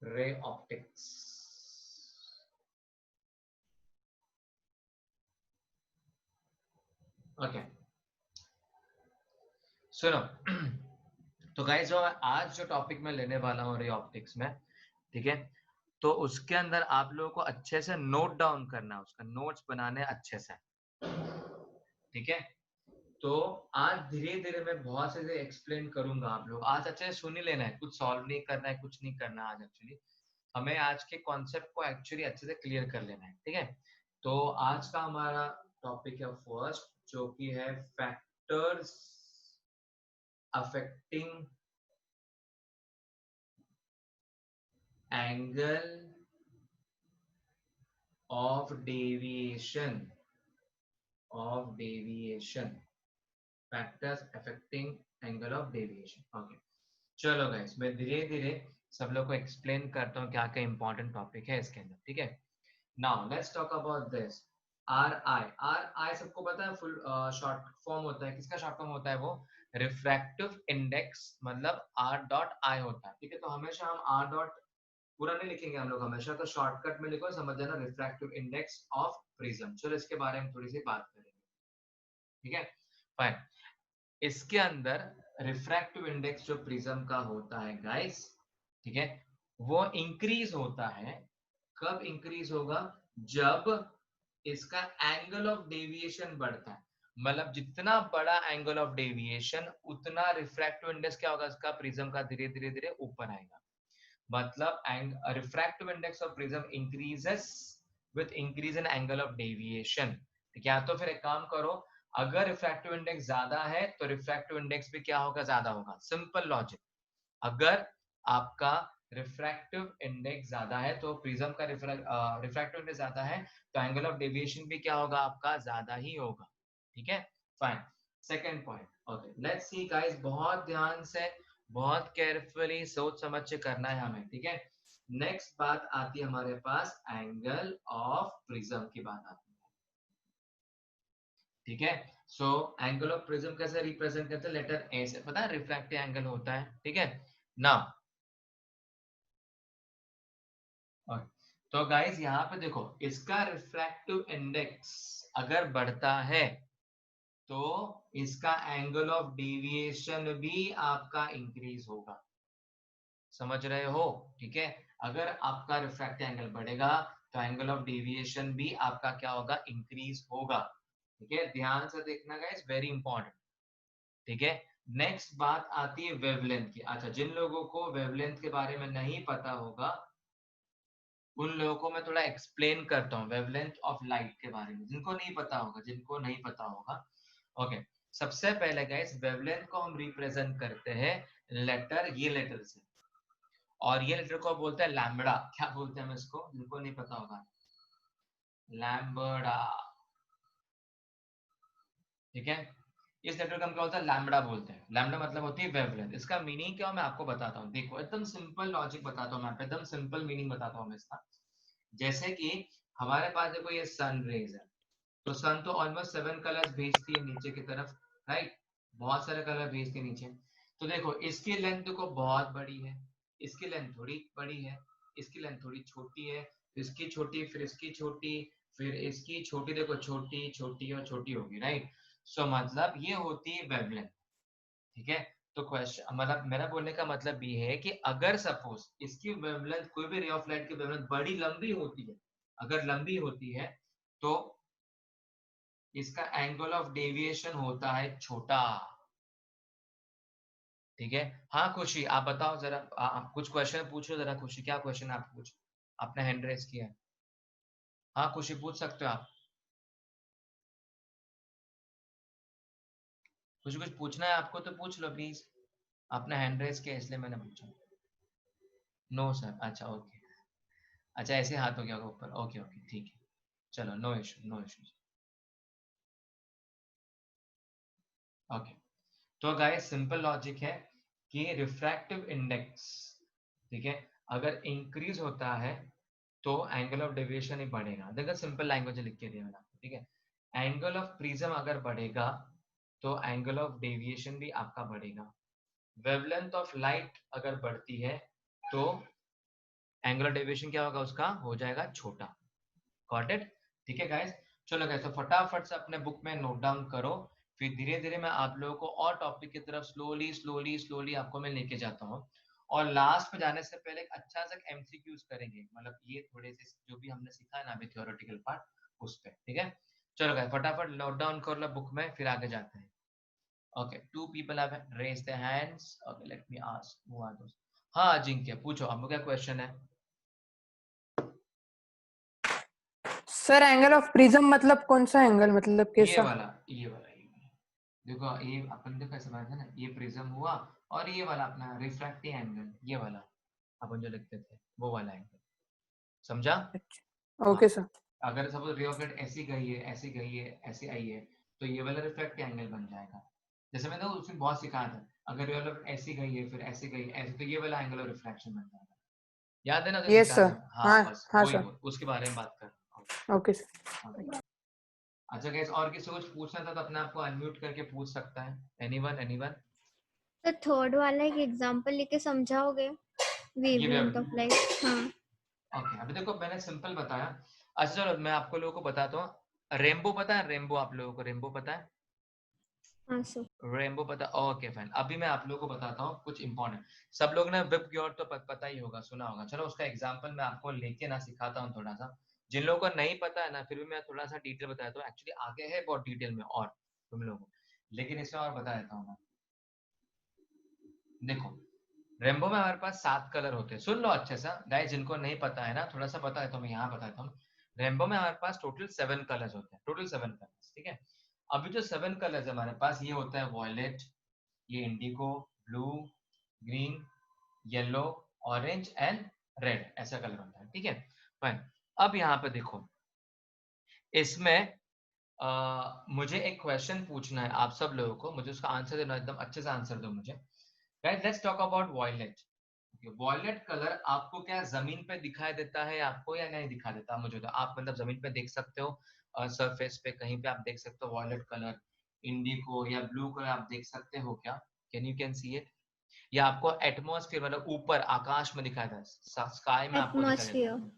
Ray optics. Okay सुनो तो guys जो आज जो टॉपिक मैं लेने वाला हूँ रे ऑप्टिक्स में, ठीक है, तो उसके अंदर आप लोगों को अच्छे से नोट डाउन करना है, उसका नोट्स बनाने अच्छे से, ठीक है। तो आज धीरे धीरे मैं बहुत से एक्सप्लेन करूंगा, आप लोग आज अच्छे से सुन ही लेना है, कुछ सॉल्व नहीं करना है, कुछ नहीं करना आज एक्चुअली हमें आज के कॉन्सेप्ट को एक्चुअली अच्छे से क्लियर कर लेना है, ठीक है। तो आज का हमारा टॉपिक है फर्स्ट, जो कि है factors affecting angle of deviation factors affecting angle of deviation. Okay चलो गाइस मैं धीरे धीरे सब लोग को एक्सप्लेन करता हूँ क्या क्या इंपॉर्टेंट टॉपिक है इसके अंदर, ठीक है। Now let's talk about this are आई सबको पता है, फुल शॉर्ट फॉर्म होता है, किसका शॉर्ट फॉर्म होता है वो, रिफ्रैक्टिव इंडेक्स, मतलब आर डॉट आई होता है, ठीक है। तो हमेशा हम आर डॉट पूरा नहीं लिखेंगे हम लोग, हमेशा तो शॉर्टकट में लिखो, समझ जाना रिफ्रैक्टिव इंडेक्स ऑफ प्रिज्म। चलो इसके बारे में थोड़ी सी बात करेंगे, ठीक है, फाइन। इसके अंदर रिफ्रैक्टिव इंडेक्स जो प्रिज्म का होता है गाइस, ठीक है, वो इंक्रीज होता है। कब इंक्रीज होगा, जब इसका एंगल ऑफ डेविएशन बढ़ता है, मतलब जितना बड़ा एंगल ऑफ डेविएशन उतना रिफ्रैक्टिव इंडेक्स क्या होगा इसका, प्रिज्म का धीरे धीरे धीरे ऊपर आएगा। मतलब refractive index of prism increases with increase in angle of deviation. या तो फिर एक काम करो, अगर रिफ्रैक्टिव इंडेक्स ज्यादा है तो रिफ्रैक्टिव इंडेक्स भी क्या होगा, ज्यादा होगा, सिंपल लॉजिक। अगर आपका रिफ्रैक्टिव इंडेक्स ज्यादा है तो प्रिज्म का रिफ्रैक्टिव इंडेक्स ज्यादा है तो एंगल ऑफ डेविएशन भी क्या होगा आपका, ज्यादा ही होगा, ठीक है, fine. Second point, okay let's see guys, बहुत ध्यान से बहुत केयरफुली सोच समझ के करना है हमें, ठीक है। नेक्स्ट बात आती है हमारे पास एंगल ऑफ प्रिज्म की बात आती है, ठीक है। सो एंगल ऑफ प्रिज्म कैसे रिप्रेजेंट करते हैं, लेटर ए से, पता है रिफ्रैक्टिव एंगल होता है, ठीक है ना। तो गाइस यहाँ पे देखो, इसका रिफ्रैक्टिव इंडेक्स अगर बढ़ता है तो इसका एंगल ऑफ डेविएशन भी आपका इंक्रीज होगा, समझ रहे हो, ठीक है। अगर आपका रिफ्रैक्टिव एंगल बढ़ेगा तो एंगल ऑफ डेविएशन भी आपका क्या होगा, इंक्रीज होगा, ठीक है। ध्यान से देखना गाइस, वेरी इंपॉर्टेंट, ठीक है। नेक्स्ट बात आती है वेवलेंथ की। अच्छा, जिन लोगों को वेवलेंथ के बारे में नहीं पता होगा उन लोगों को मैं थोड़ा एक्सप्लेन करता हूँ वेवलेंथ ऑफ लाइट के बारे में, जिनको नहीं पता होगा, जिनको नहीं पता होगा। ओके, सबसे पहले गाइस वेवलेंथ को हम रिप्रेजेंट करते हैं लेटर, ये लेटर से, और ये लेटर को बोलते हैं लैम्बडा। क्या बोलते हैं हम इसको, जिनको नहीं पता होगा, लैम्बडा, ठीक है। इस लेटर को हम क्या बोलते हैं, लैम्बडा बोलते हैं। लैम्बडा मतलब होती है वेवलेंथ। इसका मीनिंग क्या हो मैं आपको बताता हूँ, देखो एकदम सिंपल लॉजिक बताता हूँ मैं आपको, एकदम सिंपल मीनिंग बताता हूँ मैं इसका। जैसे कि हमारे पास देखो ये सन रेज है, तो सन तो ऑलमोस्ट 7 कलर्स भेजती है नीचे की तरफ, राइट, बहुत सारे कलर भेजती है नीचे। तो देखो इसकी लेंथ देखो बहुत बड़ी है, इसकी लेंथ थोड़ी बड़ी है, इसकी लेंथ थोड़ी छोटी है, इसकी छोटी, फिर इसकी छोटी, फिर इसकी छोटी, देखो छोटी छोटी और छोटी होगी, राइट। सो मतलब ये होती है वेवलेंथ, ठीक है। तो क्वेश्चन मतलब मेरा बोलने का मतलब ये है कि अगर सपोज इसकी वेवलेंथ, कोई भी रे ऑफ लाइट की वेवलेंथ बड़ी लंबी होती है, अगर लंबी होती है तो इसका एंगल ऑफ डेविएशन होता है छोटा, ठीक है। हाँ खुशी, आप बताओ जरा, आप कुछ क्वेश्चन पूछो जरा, खुशी क्या क्वेश्चन आप पूछ, आपने हैंड रेस किया है। हाँ खुशी पूछ सकते हो आप, कुछ पूछना है आपको तो पूछ लो प्लीज, आपने हैंड रेस किया इसलिए मैंने पूछा। नो सर, अच्छा ओके, अच्छा ऐसे हाथ हो गया होगा ऊपर, ओके ओके ठीक है, चलो no issue no issue. Okay, तो गाइस सिंपल लॉजिक है कि रिफ्रैक्टिव इंडेक्स, ठीक है, अगर इंक्रीज होता है तो एंगल ऑफ डेविएशन ही बढ़ेगा। देखो सिंपल लैंग्वेज लिख के दिया मैंने आपको, ठीक है। एंगल ऑफ प्रिज्म अगर बढ़ेगा तो एंगल ऑफ डेविएशन भी आपका बढ़ेगा। वेवलेंथ ऑफ लाइट अगर बढ़ती है तो एंगुलर डेविएशन क्या होगा उसका, हो जाएगा छोटा। Got it? ठीक है गाइस, चलो गाइस तो फटाफट से अपने बुक में नोट डाउन करो, फिर धीरे धीरे मैं आप लोगों को और टॉपिक की तरफ स्लोली स्लोली स्लोली आपको मैं लेके जाता हूँ। और लास्ट में जाने से पहले एक अच्छा सा एमसीक्यूज करेंगे, मतलब ये थोड़े से जो भी हमने सीखा है ना अभी थ्योरेटिकल पार्ट उस पे, ठीक है? चलो गाइस फटाफट नोट डाउन कर लो बुक में, फिर आगे जाते हैं। Okay, two people have raised their hands. Okay, let me ask who are those. हाँ अजिंक्य पूछो, आपको क्या क्वेश्चन है? सर एंगल ऑफ प्रिज्म मतलब कौन सा एंगल, मतलब ये कैसा? वाला, ये वाला, ये वाला। देखो ये अपन देखो ऐसे बात है ना, ये प्रिज्म हुआ और ये वाला अपना रिफ्रैक्टिव एंगल, ये वाला अपन जो लिखते थे वो वाला एंगल, समझा? अच्छा हाँ, ओके सर। अगर सपोज रे ऑफ लाइट ऐसी गई है, ऐसी गई है, ऐसी आई है, तो ये वाला रिफ्रैक्टिव एंगल बन जाएगा। जैसे मैंने उसमें बहुत सिखाया था, अगर रे ऑफ लाइट ऐसी गई है फिर ऐसी गई ऐसे, तो ये वाला एंगल ऑफ रिफ्रैक्शन बन जाएगा। याद है ना जो यस सिखाया सर। था? हाँ हाँ बस हाँ वही सर। वो उसके बारे में बात कर रहा ओके सर। हूँ। अच्छा गैस, और किसी को कुछ पूछना था तो अपने आप को अनम्यूट करके पूछ सकता है। Anyone anyone? तो थर्ड वाला एक एग्जांपल लेके समझाओगे, ये वेवलेंथ ऑफ लाइट? हाँ ओके, अभी देखो मैंने सिंपल बताया। अच्छा चलो मैं आपको लोगों को बताता हूँ, रेनबो पता है? रेनबो आप लोगों को रेनबो पता है? हाँ सर। रेनबो पता? ओके फाइन, अभी मैं आप लोगों को बताता हूँ कुछ इंपॉर्टेंट। सब लोग ने विप ग्योट तो पता ही होगा, सुना होगा। चलो उसका एग्जांपल मैं आपको लेके ना सिखाता हूँ थोड़ा सा, जिन लोगों को नहीं पता है ना, फिर भी मैं थोड़ा सा डिटेल बताता हूँ। एक्चुअली आगे है बहुत डिटेल में और तुम लोगों को, लेकिन इसमें और बता देता हूँ मैं। देखो रेनबो में हमारे पास 7 कलर होते हैं, सुन लो अच्छे से गाइस, जिनको नहीं पता है ना थोड़ा सा बता देता हूँ, मैं यहाँ बताता हूँ। रेनबो में हमारे पास टोटल 7 कलर्स होते हैं, टोटल 7 कलर्स, ठीक है? अभी जो 7 कलर्स है हमारे पास, ये होता है वॉयलेट, ये Indigo, blue, green, yellow, orange and red, ऐसा कलर होता है, ठीक है? फाइन। अब यहाँ पे देखो, इसमें मुझे एक क्वेश्चन पूछना है आप सब लोगों को, मुझे उसका आंसर देना, एकदम अच्छे से आंसर दो मुझे। Guys let's talk about violet. Violet colour आपको क्या जमीन पे दिखाई देता है आपको या नहीं दिखा देता? मुझे तो आप मतलब जमीन पे देख सकते हो, सरफेस पे कहीं पे आप देख सकते हो वॉयलेट कलर, इंडिगो या ब्लू कलर आप देख सकते हो क्या? Can you can see it? या आपको एटमॉस्फेयर मतलब ऊपर आकाश में दिखाई देता है, स्काई में आपको दिखाई देता है? एटमॉस्फेयर।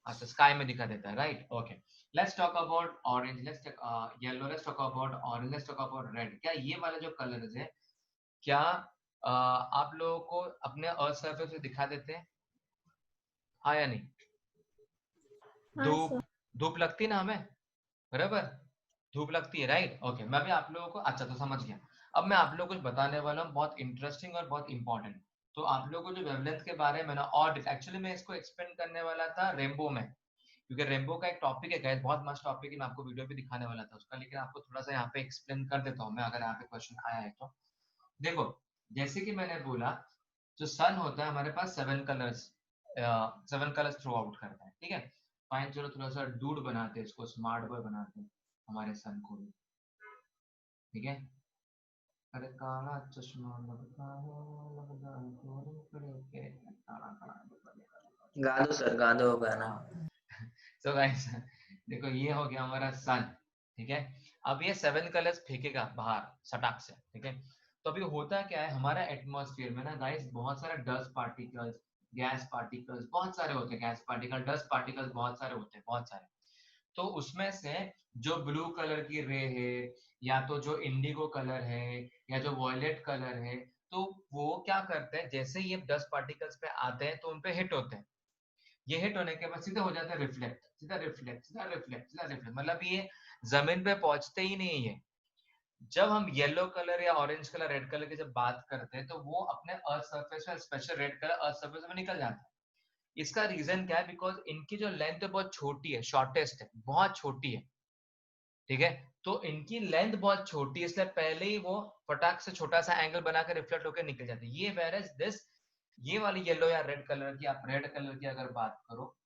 अच्छा स्काई में दिखा देता है, right? Okay, let's talk about orange, let's yellow, let's talk about orange, let's talk about red. क्या ये वाला जो कलर है, क्या आप लोगों को अपने अर्थ सरफेस पे दिखा देते हैं, हाँ या नहीं? हाँ धूप, सर। धूप लगती है ना हमें, बराबर? धूप लगती है, राइट? ओके, मैं भी आप लोगों को, अच्छा तो समझ गया। अब मैं आप लोगों को कुछ बताने वाला हूँ बहुत इंटरेस्टिंग और बहुत इंपॉर्टेंट। तो आप लोगों को जो वेवलेंथ के बारे में ना, और एक्चुअली मैं इसको एक्सप्लेन करने वाला था रेनबो में, क्योंकि रेनबो का एक टॉपिक है गाइस, बहुत मस्त टॉपिक है, मैं आपको वीडियो पे दिखाने वाला था उसका, लेकिन आपको थोड़ा सा यहाँ पे एक्सप्लेन कर देता हूँ मैं, अगर यहाँ पे क्वेश्चन आया है तो। देखो, जैसे कि मैंने बोला, जो सन होता है हमारे पास 7 कलर्स थ्रू आउट करता है, ठीक है? फाइन, चलो थोड़ा सा डूड बनाते हैं इसको, स्मार्ट बॉय बनाते हैं हमारे सन को भी, ठीक है? अरे काला चश्मा लगता है, लगता है गोरे कड़े के, काला काला गा दो सर, गा दो गाना। हाँ। सो गाइस देखो ये हो गया हमारा सन, ठीक है? अब ये 7 कलर्स फेंकेगा बाहर सटाक से, ठीक है? तो अभी होता क्या है हमारा एटमॉस्फेयर में ना गाइस, बहुत सारे डस्ट पार्टिकल्स, गैस पार्टिकल्स बहुत सारे होते हैं, गैस पार्टिकल, डस्ट पार्टिकल्स बहुत सारे होते हैं, बहुत सारे। तो उसमें से जो ब्लू कलर की रे है, या तो जो इंडिगो कलर है, या जो वॉयलेट कलर है, तो वो क्या करते हैं, जैसे ये डस्ट पार्टिकल्स पे आते हैं तो उन पे हिट होते हैं। ये हिट होने के बाद सीधे हो जाता है रिफ्लेक्ट, सीधा रिफ्लेक्ट, सीधा रिफ्लेक्ट, सीधा रिफ्लेक्ट, मतलब ये जमीन पे पहुंचते ही नहीं है। जब हम येलो कलर या ऑरेंज कलर, रेड कलर की जब बात करते हैं, तो वो अपने अर्थ सरफेस में, special red colour earth surface में निकल जाता है। इसका रीजन क्या है? बिकॉज इनकी जो लेंथ है बहुत छोटी है, शॉर्टेस्ट है, बहुत छोटी है, ठीक है? तो इनकी लेंथ बहुत छोटी है, इसलिए पहले ही वो फटाक से छोटा सा एंगल बनाकर रिफ्लेक्ट होकर निकल जाती है। ये वेरएज दिस, ये वाली येलो या रेड कलर की, आप रेड कलर की अगर बात करो,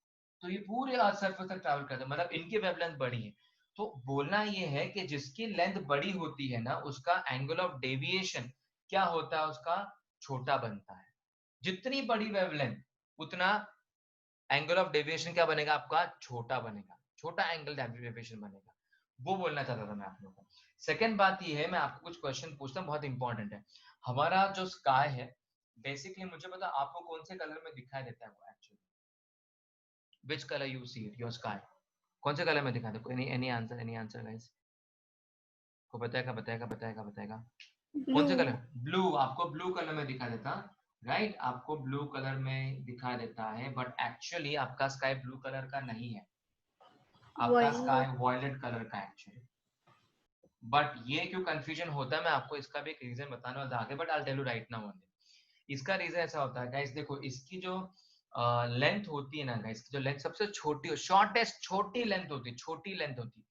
तो ये पूरे अर्थ सरफेस तक ट्रैवल करते हैं, मतलब इनकी वेवलेंथ बड़ी है। तो बोलना ये है कि जिसकी लेंथ बड़ी होती है ना, उसका एंगल ऑफ डेविएशन क्या होता है, उसका छोटा बनता है। जितनी बड़ी वेवलेंथ, उतना एंगल ऑफ डेविएशन क्या बनेगा आपका, छोटा बनेगा, छोटा एंगल डेविएशन बनेगा। वो बोलना चाहता था मैं आप लोगों को। सेकंड बात ये है, मैं आपको कुछ क्वेश्चन पूछता हूँ, बहुत इंपॉर्टेंट है। हमारा जो स्काई है, बेसिकली मुझे पता आपको कौन से कलर में दिखाई देता है वो actually? Which colour you see it your sky? कौन से कलर में दिखा दे? कोई एनी आंसर गाइस? को बताएगा कौन से कलर? ब्लू। आपको ब्लू कलर में दिखा देता, राइट? आपको ब्लू कलर में दिखा देता है, बट एक्चुअली आपका स्काई ब्लू कलर का नहीं है, आपका स्काई वॉयलेट कलर का एक्चुअली। बट ये क्यों कंफ्यूजन होता है, मैं आपको इसका भी एक रीजन बताने वाला आगे, but I tell you right now only. इसका रीजन ऐसा होता है गाइस, देखो इसकी जो लेंथ होती है ना गाइस, जो लेंथ सबसे छोटी, शॉर्टेस्ट छोटी लेंथ होती, छोटी लेंथ होती,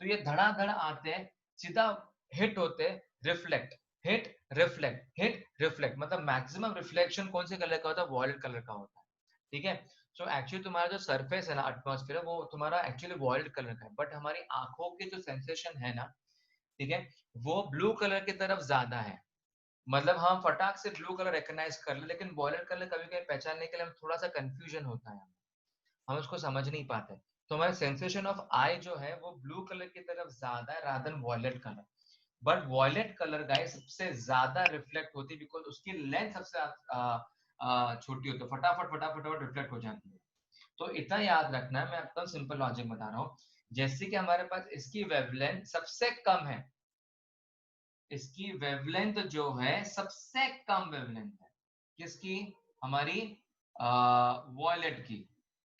तो ये धड़ाधड़ आते हैं, सीधा हिट होते, reflect, hit reflect, hit reflect, मतलब मैक्सिमम रिफ्लेक्शन कौन से कलर का होता है? वॉयलेट कलर का होता है, ठीक है? सो एक्चुअली तुम्हारा जो सरफेस है ना, एटमॉस्फेयर, वो तुम्हारा एक्चुअली वॉयलेट कलर का है, बट हमारी आंखों की जो सेंसेशन है ना, ठीक है, वो ब्लू कलर की तरफ ज्यादा है। मतलब हम फटाक से ब्लू कलर रिकॉग्नाइज कर ले, लेकिन वॉयलेट कलर कभी कभी पहचानने के लिए थोड़ा सा कंफ्यूजन होता है, हम उसको समझ नहीं पाते। तो हमारा सेंसेशन ऑफ आई जो है वो ब्लू कलर की तरफ ज्यादा है rather than violet colour. But violet colour guys सबसे ज्यादा रिफ्लेक्ट होती है, बिकॉज उसकी लेंथ सबसे छोटी होती है, फटाफट फटाफट फटाफट रिफ्लेक्ट हो जाती है। तो इतना याद रखना है, मैं एकदम सिंपल लॉजिक बता रहा हूँ। जैसे कि हमारे पास इसकी वेवलेंथ सबसे कम है, इसकी वेवलेंथ जो है सबसे कम वेवलेंथ है किसकी? हमारी वॉयलेट की,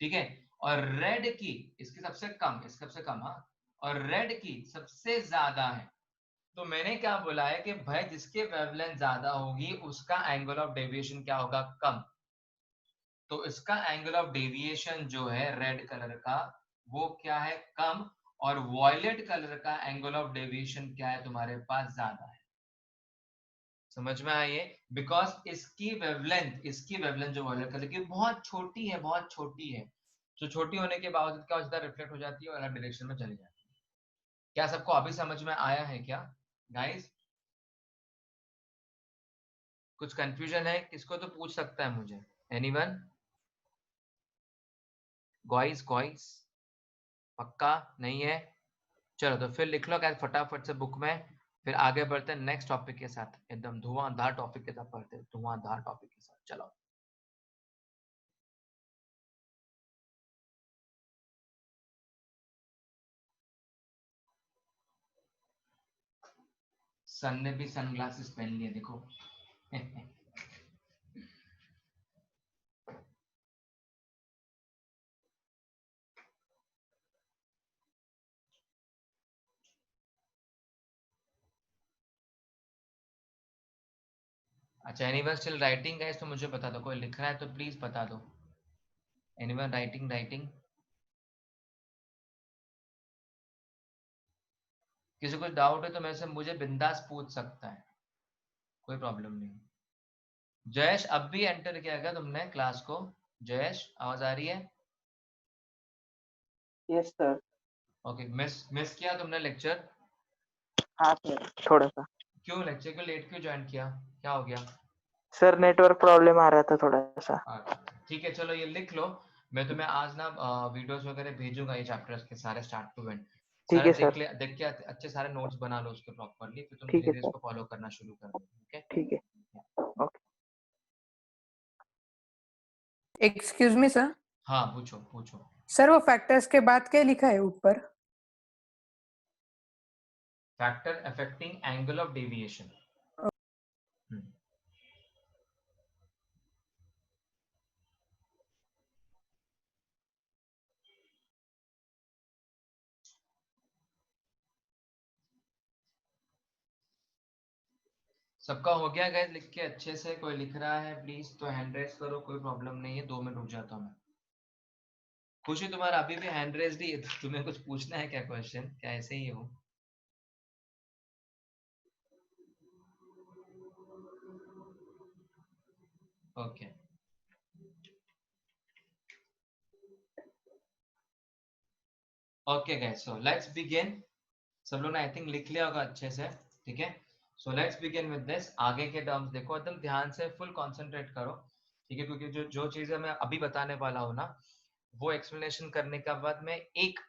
ठीक है? और रेड की इसकी सबसे कम, इसकी सबसे कम, हाँ, और रेड की सबसे ज्यादा है। तो मैंने क्या बोला है कि भाई जिसके वेवलेंथ ज्यादा होगी उसका एंगल ऑफ डेविएशन क्या होगा? कम। तो इसका एंगल ऑफ डेविएशन जो है रेड कलर का, वो क्या है? कम। और वॉयलेट कलर का एंगल ऑफ डेविएशन क्या है तुम्हारे पास? ज्यादा है। समझ में आई? बिकॉज इसकी वेवलेंथ जो वॉयलेट कलर की बहुत छोटी है, बहुत छोटी है। तो छोटी होने के बावजूद क्या होता है? रिफ्लेक्ट हो जाती है और अलग डायरेक्शन में चली जाती है। क्या सबको अभी समझ में आया है क्या गाइस? कुछ कंफ्यूजन है किसको? तो पूछ सकता है मुझे, एनीवन? गाइस पक्का नहीं है? चलो तो फिर लिख लो क्या फटाफट से बुक में, फिर आगे बढ़ते हैं नेक्स्ट टॉपिक के साथ, एकदम धुआंधार टॉपिक के साथ पढ़ते हैं, धुआंधार टॉपिक के साथ। चलो सन ने भी सनग्लासेस पहन लिए, देखो। अच्छा, एनीवन स्टिल राइटिंग गाइस? तो मुझे बता दो, कोई लिख रहा है तो प्लीज बता दो। Anyone writing? किसी को डाउट है तो मेरे से मुझे बिंदास पूछ सकता है, कोई प्रॉब्लम नहीं। जयेश अब भी एंटर किया क्या तुमने क्लास को? जयेश आवाज आ रही है? Yes sir. ओके, मिस किया तुमने लेक्चर? हाँ सर, थोड़ा सा। क्यों लेक्चर को लेट क्यों ज्वाइन किया? क्या हो गया? सर नेटवर्क प्रॉब्लम आ रहा था थोड़ा सा। अच्छा, ठीक है, चलो ये लिख लो। मैं तुम्हें आज ना वीडियोस वगैरह भेजूंगा ये चैप्टर्स के सारे स्टार्ट टू एंड। ठीक सारे है सर। देख के अच्छे सारे नोट्स बना लो उसके प्रॉपरली, फिर तुम ठीक धीरे है धीरे सर। इसको फॉलो करना शुरू कर दो, ओके? ठीक है। ओके। Excuse me sir. हाँ पूछो पूछो। सर वो फैक्टर्स के बाद क्या लिखा है ऊपर? Factor affecting angle of deviation. सबका हो गया गाइस लिख के अच्छे से? कोई लिख रहा है प्लीज तो हैंड रेस करो, कोई प्रॉब्लम नहीं है, 2 मिनट रुक जाता हूँ मैं। खुशी तुम्हारा अभी भी हैंड रेस्ड ही है, तो तुम्हें कुछ पूछना है क्या क्वेश्चन? क्या ऐसे ही हो? Okay okay guys, so let's begin. सब लोग ने आई थिंक लिख लिया होगा अच्छे से, ठीक है? So let's begin with this. आगे के टर्म्स देखो, एकदम ध्यान से फुल कंसंट्रेट करो, ठीक है? क्योंकि जो जो चीजें मैं अभी बताने वाला हूँ ना, वो एक्सप्लेनेशन करने के बाद में एक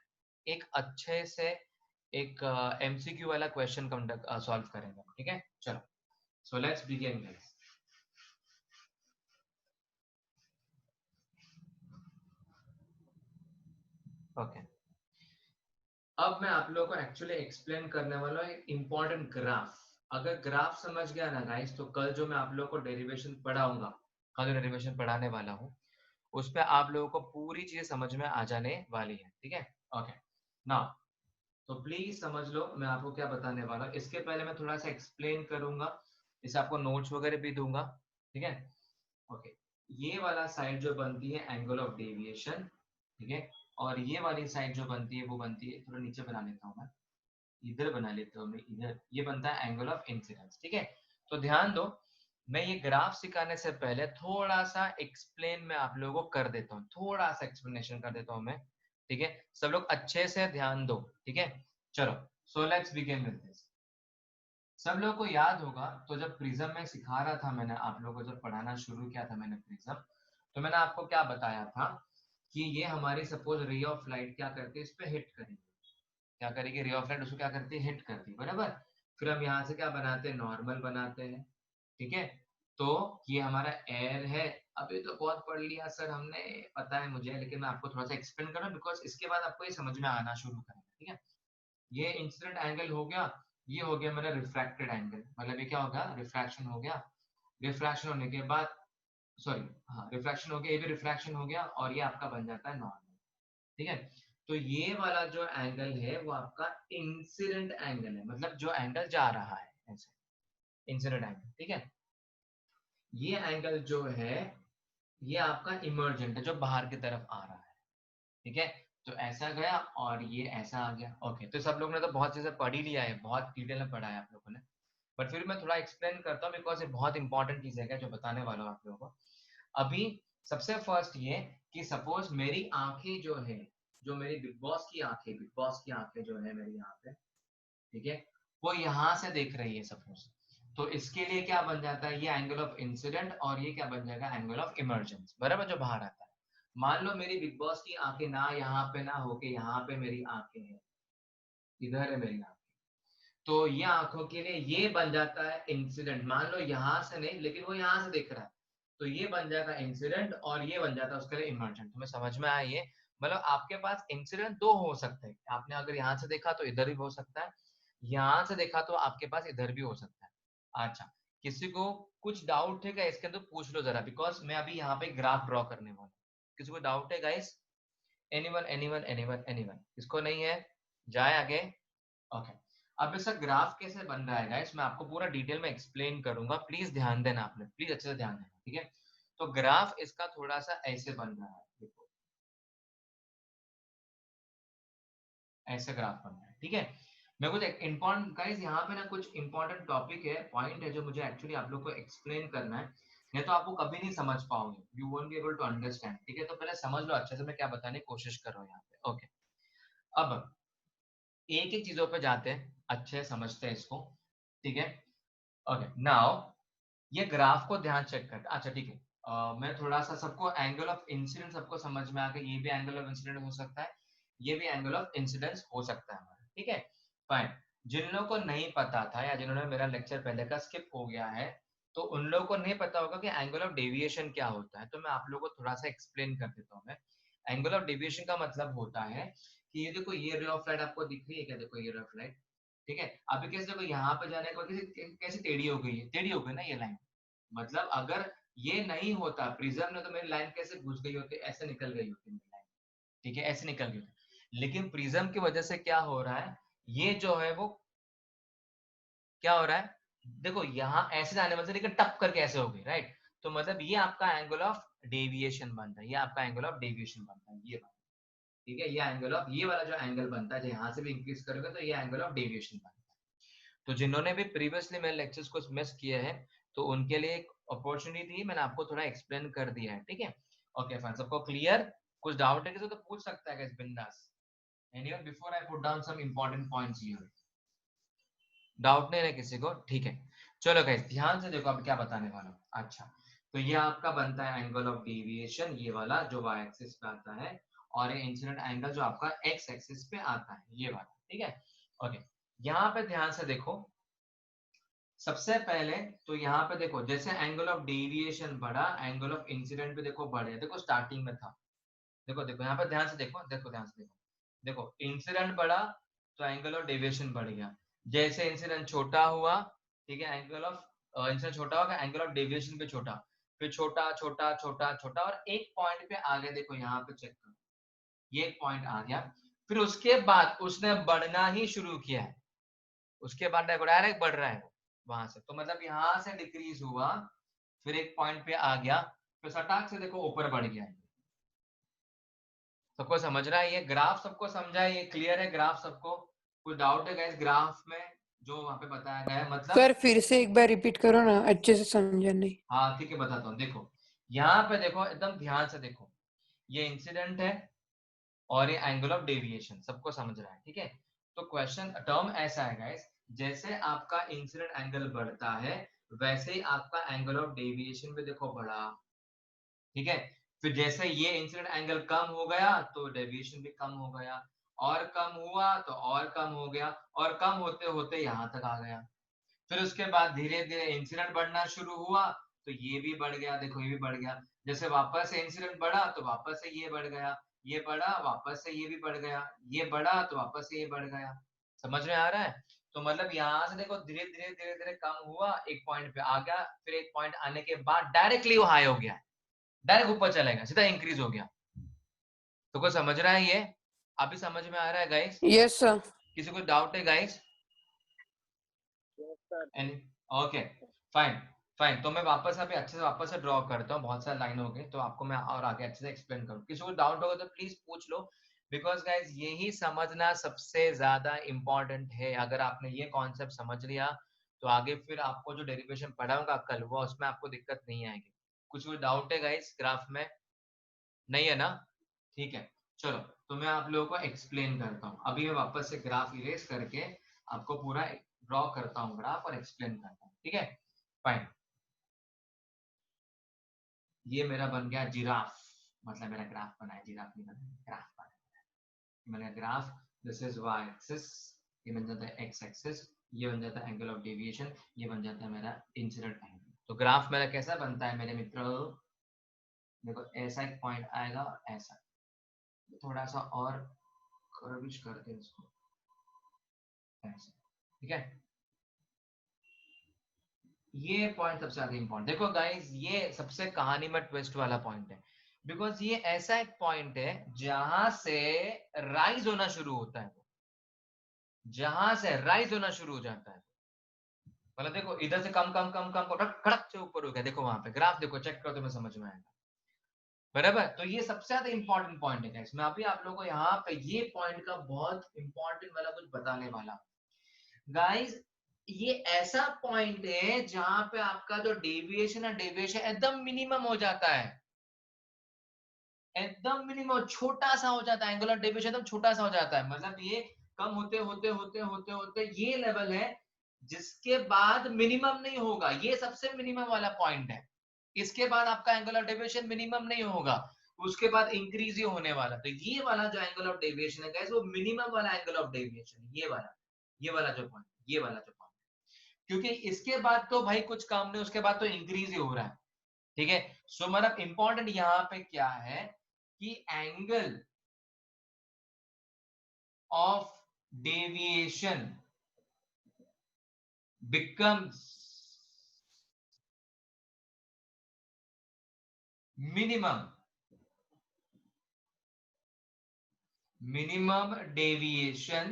एक अच्छे से एक एमसीक्यू वाला क्वेश्चन सॉल्व करेंगे, ठीक है? चलो, so let's begin guys. Okay अब मैं आप लोगों को एक्चुअली एक्सप्लेन करने वाला हूँ एक इम्पॉर्टेंट ग्राफ। अगर ग्राफ समझ गया ना गाइस, तो कल जो मैं आप लोगों को डेरिवेशन पढ़ाऊंगा, कल जो डेरिवेशन पढ़ाने वाला हूँ, उस पर आप लोगों को पूरी चीजें समझ में आ जाने वाली है। ठीक है, ओके नाउ तो प्लीज समझ लो मैं आपको क्या बताने वाला हूँ। इसके पहले मैं थोड़ा सा एक्सप्लेन करूंगा, इसे आपको नोट्स वगैरह भी दूंगा। ठीक है, ओके ये वाला साइड जो बनती है एंगल ऑफ डेविएशन, ठीक है, और ये वाली साइड जो बनती है वो बनती है, थोड़ा नीचे बना लेता हूँ मैं, इधर बना लेता हूँ मैं, इधर ये बनता है एंगल ऑफ इंसिडेंस। ठीक है, तो ध्यान दो, मैं ये ग्राफ सिखाने से पहले थोड़ा सा एक्सप्लेन मैं आप लोगों को कर देता हूँ, थोड़ा सा एक्सप्लेनेशन कर देता हूँ मैं। ठीक है, सब लोग अच्छे से ध्यान दो। ठीक है, चलो so let's begin with this. सब लोगों को याद होगा, तो जब प्रिज्म में सिखा रहा था मैंने आप लोगों को, जब पढ़ाना शुरू किया था मैंने प्रिज्म, तो मैंने आपको क्या बताया था कि ये हमारी सपोज रे ऑफ लाइट क्या करती है, इस पे हिट करेगी, क्या करेगी, रे ऑफ लाइट उसको क्या करती है, हिट करती है, बराबर। फिर हम यहाँ से क्या बनाते हैं, नॉर्मल बनाते हैं। ठीक है, तो ये हमारा एयर है। अभी तो बहुत पढ़ लिया सर हमने, पता है मुझे, लेकिन मैं आपको थोड़ा सा एक्सप्लेन कर रहा हूँ बिकॉज इसके बाद आपको ये समझ में आना शुरू करेगा। ठीक है, ये इंसिडेंट एंगल हो गया, ये हो गया मेरा रिफ्रैक्टेड एंगल, मतलब ये क्या होगा, रिफ्रैक्शन हो गया। रिफ्रैक्शन होने के बाद, सॉरी हाँ रिफ्रैक्शन हो गया, ये भी रिफ्रैक्शन हो गया, और ये आपका बन जाता है नॉर्मल। ठीक है, तो ये वाला जो एंगल है वो आपका इंसिडेंट एंगल है, मतलब जो एंगल जा रहा है ऐसे, इंसिडेंट एंगल। ठीक है, ये एंगल जो है ये आपका इमर्जेंट है, जो बाहर की तरफ आ रहा है। ठीक है, तो ऐसा गया और ये ऐसा आ गया। ओके, तो सब लोग ने तो बहुत चीजें पढ़ ही लिया है, बहुत डिटेल में पढ़ा है आप लोगों ने, बट फिर मैं थोड़ा एक्सप्लेन करता हूँ बिकॉज ये बहुत इंपॉर्टेंट चीज है जो बताने वाला हूँ आप लोगों को। अभी सबसे फर्स्ट ये कि सपोज मेरी आंखें जो है, जो मेरी बिग बॉस की आंखें, बिग बॉस की आंखें जो है मेरी यहाँ पे, ठीक है, वो यहाँ से देख रही है सपोज, तो इसके लिए क्या बन जाता है, ये एंगल ऑफ इंसिडेंट, और ये क्या बन जाएगा, एंगल ऑफ इमर्जेंस, बराबर, जो बाहर आता है। मान लो मेरी बिग बॉस की आंखें ना यहाँ पे ना होके यहाँ पे मेरी आंखें हैं, इधर है मेरी आंखें, तो ये आंखों के लिए ये बन जाता है इंसिडेंट। मान लो यहाँ से नहीं, लेकिन वो यहाँ से देख रहा है, तो ये बन जाएगा इंसिडेंट, और ये बन जाता है उसके लिए इमर्जेंट। तुम्हें समझ में आया ये, मतलब आपके पास इंसिडेंट दो हो सकते हैं, आपने अगर यहाँ से देखा तो इधर भी हो सकता है, यहाँ से देखा तो आपके पास इधर भी हो सकता है। अच्छा, किसी को कुछ डाउट है क्या इसके अंदर, पूछ लो जरा, बिकॉज मैं अभी यहाँ पे ग्राफ ड्रॉ करने वाला हूँ। किसी को डाउट है guys, anyone anyone anyone anyone, इसको नहीं है, जाए आगे। ओके, अब इसका ग्राफ कैसे बन रहा है गाइस, मैं आपको पूरा डिटेल में एक्सप्लेन करूंगा, प्लीज ध्यान देना, आपने प्लीज अच्छे से ध्यान देना। ठीक है, तो ग्राफ इसका थोड़ा सा ऐसे बन रहा है, देखो ऐसे ग्राफ बन रहा है। ठीक है, मैं कुछ इंपॉर्टेंट गाइस यहाँ पे ना कुछ इंपॉर्टेंट टॉपिक है, पॉइंट है जो मुझे एक्चुअली आप लोग को एक्सप्लेन करना है, नहीं तो आपको कभी नहीं समझ पाओगे, you won't be able to understand. ठीक है, तो पहले समझ लो अच्छे से मैं क्या बताने की कोशिश कर रहा हूँ यहाँ पे। ओके, अब एक एक चीजों पे जाते हैं, अच्छे समझते हैं इसको। ठीक है, ओके नाउ ये ग्राफ को ध्यान चेक करते, अच्छा ठीक है, मैं थोड़ा सा सबको एंगल ऑफ इंसिडेंस सबको समझ में आ गया, ये भी एंगल ऑफ इंसिडेंस हो सकता है, ये भी एंगल ऑफ इंसिडेंस हो सकता है हमारा। ठीक है, फाइन। जिन लोगों को नहीं पता था या जिन्होंने मेरा लेक्चर पहले का स्किप हो गया है, तो उन लोगों को नहीं पता होगा कि एंगल ऑफ डेविएशन क्या होता है, तो मैं आप लोगों को थोड़ा सा एक्सप्लेन कर देता हूँ मैं। एंगल ऑफ डेविएशन का मतलब होता है कि ये देखो, ये रे ऑफ लाइट आपको दिख रही है क्या, देखो ये रे ऑफ लाइट, ठीक है, अभी कैसे देखो यहाँ पे जाने के बाद कैसे टेढ़ी हो गई है, टेढ़ी हो गई ना ये लाइन, मतलब अगर ये नहीं होता प्रिज्म ने, तो मेरी लाइन कैसे घुस गई होती, ऐसे निकल गई होती मेरी लाइन। ठीक है, ऐसे निकल गई होती, लेकिन प्रिज्म की वजह से क्या हो रहा है, ये जो है वो क्या हो रहा है, देखो यहाँ ऐसे जाने वाले, लेकिन टप करके ऐसे हो गई, राइट, तो मतलब ये आपका एंगल ऑफ डेविएशन बनता है, ये आपका एंगल ऑफ डेविएशन बनता है, ये, ठीक है, ये एंगल ऑफ, ये वाला जो एंगल बनता है, यहाँ से भी इंक्रीज करोगे तो ये एंगल ऑफ डेविएशन बनता है। तो जिन्होंने भी प्रीवियसली मेरे लेक्चर्स को मिस किए हैं, तो उनके लिए एक अपॉर्चुनिटी थी, मैंने आपको थोड़ा एक्सप्लेन कर दिया है। ठीक है, ओके फाइन, सबको क्लियर, कुछ डाउट है किसी तो पूछ सकता है बिंदास, anyone, before I put down some important points here, doubt नहीं है किसी को, ठीक है। चलो गाइस ध्यान से देखो अब क्या बताने वाला हूँ। अच्छा, तो ये आपका बनता है एंगल ऑफ डेविएशन, ये वाला जो y एक्सिस पे आता है, और ये इंसिडेंट एंगल जो आपका x एक्सिस पे आता है, ये वाला। ठीक है, ओके, यहाँ पे ध्यान से देखो, सबसे पहले तो यहाँ पे देखो, जैसे एंगल ऑफ डेविएशन बढ़ा, एंगल ऑफ इंसिडेंट पे देखो बढ़े, देखो स्टार्टिंग में था, देखो देखो यहाँ पे ध्यान से देखो, देखो ध्यान से देखो, देखो इंसिडेंट बढ़ा तो एंगल ऑफ डेविएशन बढ़ गया, जैसे इंसिडेंट छोटा हुआ, ठीक है, एंगल ऑफ इंसिडेंट छोटा होगा, एंगल ऑफ डेविएशन पे छोटा, फिर छोटा छोटा छोटा छोटा, और एक पॉइंट पे आ गया। देखो यहाँ पे चेक करो, ये एक पॉइंट आ गया, फिर उसके बाद उसने बढ़ना ही शुरू किया है, उसके बाद डायरेक्ट बढ़ रहा है वो वहां से, तो मतलब यहाँ से डिक्रीज हुआ, फिर एक पॉइंट पे आ गया, फिर सटाक से देखो ऊपर बढ़ गया। सबको समझ रहा है ये ग्राफ? सबको समझा है? ये क्लियर है ग्राफ सबको? कुछ डाउट है गाइस ग्राफ में जो वहां पे बताया गया है? मतलब सर फिर से एक बार रिपीट करो ना, अच्छे से समझा नहीं। हाँ ठीक है, बताता हूँ। देखो यहाँ पे देखो, एकदम ध्यान से देखो, ये इंसिडेंट है और ये एंगल ऑफ डेविएशन, सबको समझ रहा है? ठीक है, तो क्वेश्चन टर्म ऐसा है गाइस, जैसे आपका इंसिडेंट एंगल बढ़ता है वैसे ही आपका एंगल ऑफ डेविएशन भी देखो बढ़ा, ठीक है। फिर जैसे ये इंसिडेंट एंगल कम हो गया तो डेविएशन भी कम हो गया, और कम हुआ तो और कम हो गया, और कम होते होते यहाँ तक आ गया। फिर उसके बाद धीरे धीरे इंसिडेंट बढ़ना शुरू हुआ तो ये भी बढ़ गया, देखो ये भी बढ़ गया। जैसे वापस से इंसिडेंट बढ़ा तो वापस से ये बढ़ गया, ये बढ़ा वापस से ये भी बढ़ गया, ये बढ़ा तो वापस से ये बढ़ गया। समझ में आ रहा है? तो मतलब यहाँ से देखो धीरे धीरे धीरे धीरे कम हुआ, एक पॉइंट पे आ गया, फिर एक पॉइंट आने के बाद डायरेक्टली वो हाई हो गया, डायरेक्ट ऊपर चलेगा, सीधा इंक्रीज हो गया। तो कोई समझ रहा है ये? अभी समझ में आ रहा है गाइस? Yes sir. किसी को डाउट है गाइस? ओके फाइन फाइन, तो मैं वापस अभी अच्छे से वापस से ड्रॉ करता हूँ, बहुत सारे लाइन हो गए तो आपको मैं और आगे अच्छे से एक्सप्लेन करूँ। किसी को डाउट होगा तो प्लीज पूछ लो, बिकॉज गाइज यही समझना सबसे ज्यादा इंपॉर्टेंट है। अगर आपने ये कॉन्सेप्ट समझ लिया तो आगे फिर आपको जो डेरिवेशन पढ़ाऊंगा कल वो उसमें आपको दिक्कत नहीं आएगी। कुछ कोई डाउट है गाइज ग्राफ में? नहीं है ना? ठीक है, चलो तो मैं आप लोगों को एक्सप्लेन करता हूँ। अभी मैं वापस से ग्राफ इरेज करके आपको पूरा ड्रॉ करता हूँ ग्राफ और एक्सप्लेन करता हूँ, ठीक है? फाइन, ये मेरा बन गया जिराफ, मतलब मेरा ग्राफ बना है, जिराफ नहीं बना, ग्राफ बना है। मैंने graph, this is y axis, ये बन जाता है x एक्सिस, ये बन जाता है एंगल ऑफ डेविएशन, ये बन जाता है मेरा इंसिडेंट एंगल। तो ग्राफ मेरा कैसा बनता है मेरे मित्रों? देखो ऐसा एक पॉइंट आएगा और ऐसा, थोड़ा सा और कर्विश करते हैं इसको ऐसे, ठीक है? ये पॉइंट सबसे ज्यादा इंपॉर्टेंट, देखो गाइस ये सबसे कहानी में ट्विस्ट वाला पॉइंट है, बिकॉज ये ऐसा एक पॉइंट है जहां से राइज होना शुरू होता है, जहां से राइज होना शुरू हो जाता है। मतलब देखो इधर से कम कम कम कम खड़क से ऊपर हो गया, देखो वहां पे ग्राफ देखो, चेक करो तुम्हें समझ में आएगा, बराबर? तो ये सबसे ज्यादा इंपॉर्टेंट पॉइंट है गाइस। मैं अभी आप लोगों को यहाँ पे ये पॉइंट का बहुत इंपॉर्टेंट वाला कुछ बताने वाला हूं गाइस। ये ऐसा पॉइंट है जहां पे आपका जो डेविएशन है, डेविएशन एकदम मिनिमम हो जाता है, एकदम मिनिमम, छोटा सा हो जाता है, एंगुलर डेविएशन एकदम छोटा सा हो जाता है। मतलब ये कम होते होते होते होते होते ये लेवल है जिसके बाद मिनिमम नहीं होगा, ये सबसे मिनिमम वाला पॉइंट है। इसके बाद आपका एंगुलर डेविएशन मिनिमम नहीं होगा, उसके बाद इंक्रीज ही होने वाला। तो ये वाला जो एंगल ऑफ डेविएशन है गाइस, वो मिनिमम वाला एंगल ऑफ डेविएशन, ये वाला जो पॉइंट, ये वाला जो पॉइंट, क्योंकि इसके बाद तो भाई कुछ काम नहीं, उसके बाद तो इंक्रीज ही हो रहा है, ठीक है? सो मतलब इंपॉर्टेंट यहाँ पे क्या है कि angle of deviation becomes minimum deviation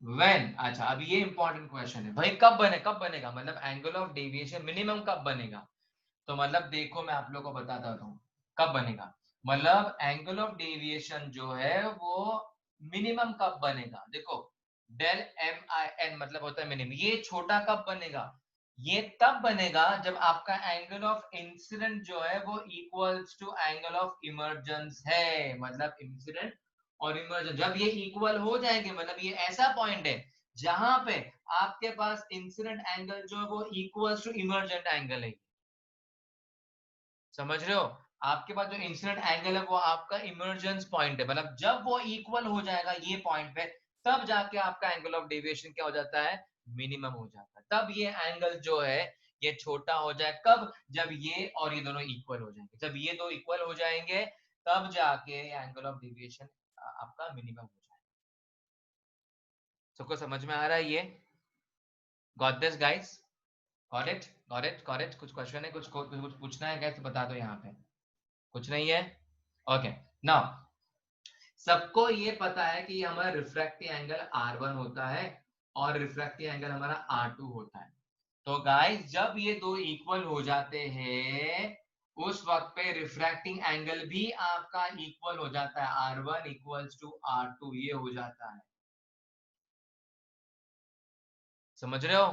when, अच्छा अब ये इंपॉर्टेंट क्वेश्चन है भाई, कब बनेगा, मतलब एंगल ऑफ डेविएशन मिनिमम कब बनेगा? तो मतलब देखो मैं आप लोगों को बताता हूँ कब बनेगा। मतलब एंगल ऑफ डेविएशन जो है वो मिनिमम कब बनेगा, देखो डेल एम आई एन मतलब होता है मिनिमम। ये छोटा कब बनेगा? ये तब बनेगा जब आपका एंगल ऑफ इंसिडेंट जो है वो equals to angle of emergence है। मतलब इंसिडेंट और इमर्जेंस जब ये इक्वल हो जाएंगे, मतलब ये ऐसा पॉइंट है जहां पे आपके पास इंसिडेंट एंगल जो है वो इक्वल्स टू इमर्जेंट एंगल है। समझ रहे हो? आपके पास जो इंसिडेंट एंगल है वो आपका इमर्जेंस पॉइंट है, मतलब जब वो इक्वल हो जाएगा ये पॉइंट पे, तब जाके आपका एंगल ऑफ डेविएशन क्या हो जाता है? मिनिमम हो जाता है। तब ये एंगल जो है ये छोटा हो जाए, कब? जब ये और ये दोनों इक्वल हो जाएंगे। जब ये दो इक्वल हो जाएंगे तब जाके एंगल ऑफ डेविएशन आपका मिनिमम हो जाए। सबको समझ में आ रहा है ये? Got this guys? Got it? Got it? Got it? कुछ क्वेश्चन है, कुछ पूछना है गाइस तो बता दो यहाँ पे। कुछ नहीं है? ओके, नाउ सबको ये पता है कि हमारा रिफ्रैक्टिव एंगल R1 होता है और रिफ्रैक्टिव एंगल हमारा R2 होता है। तो गाइस जब ये दो इक्वल हो जाते हैं उस वक्त पे रिफ्रैक्टिंग एंगल भी आपका इक्वल हो जाता है, R1 इक्वल्स टू R2 ये हो जाता है। समझ रहे हो?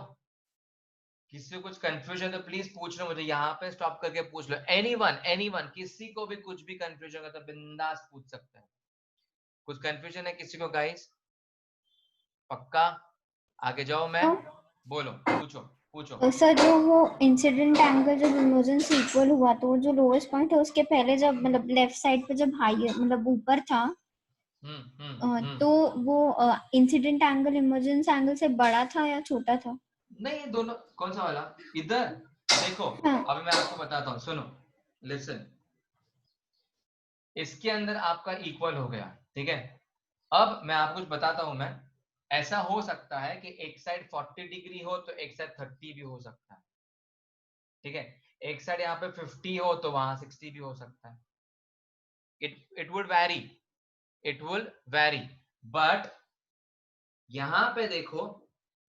किसी को कुछ कंफ्यूजन तो प्लीज पूछ लो, मुझे यहाँ पे स्टॉप करके पूछ लो। एनीवन किसी को भी कुछ भी कंफ्यूजन है तो बिंदास पूछ सकते हैं। कुछ कंफ्यूजन है किसी को गाइस? पक्का? आगे जाओ, मैं बोलो, पूछो पूछो। सर जो वो इंसिडेंट एंगल जब इमर्जेंस इक्वल हुआ तो जो लोएस्ट पॉइंट है उसके पहले जब मतलब लेफ्ट साइड पे जब हाई मतलब ऊपर था तो वो इंसिडेंट एंगल इमर्जेंस एंगल से बड़ा था या छोटा था? नहीं, ये दोनों कौन सा वाला? इधर देखो, हाँ। अभी मैं आपको बताता हूँ, सुनो, लिसन। इसके अंदर आपका इक्वल हो गया, ठीक है। अब मैं आपको कुछ बताता हूं, मैं ऐसा हो सकता है कि एक साइड 40 डिग्री हो तो एक साइड 30 भी हो सकता है, ठीक है। एक साइड यहाँ पे 50 हो तो वहां 60 भी हो सकता है। It would vary, it will vary, but यहाँ पे देखो